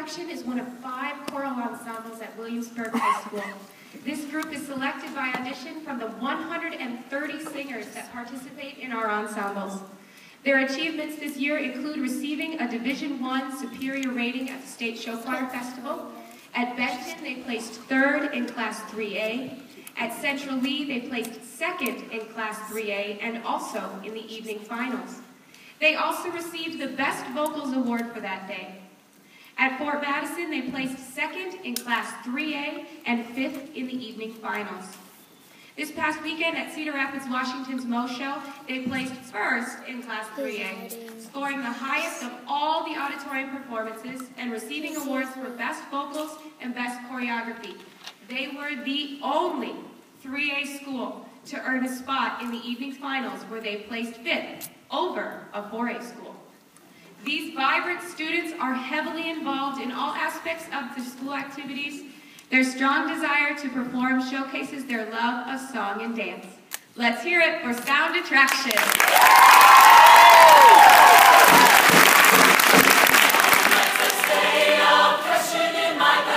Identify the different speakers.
Speaker 1: Attraction is one of 5 choral ensembles at Williamsburg High School. This group is selected by audition from the 130 singers that participate in our ensembles. Their achievements this year include receiving a Division I superior rating at the State Show Choir Festival. At Benton, they placed 3rd in Class 3A. At Central Lee, they placed 2nd in Class 3A and also in the evening finals. They also received the Best Vocals Award for that day. At Fort Madison, they placed 2nd in Class 3A and 5th in the evening finals. This past weekend at Cedar Rapids, Washington's Mo Show, they placed 1st in Class 3A, scoring the highest of all the auditorium performances and receiving awards for Best Vocals and Best Choreography. They were the only 3A school to earn a spot in the evening finals where they placed 5th over a 4A school. These vibrant students are heavily involved in all aspects of the school activities. Their strong desire to perform showcases their love of song and dance. Let's hear it for Sound Attraction.
Speaker 2: Stay oppression in my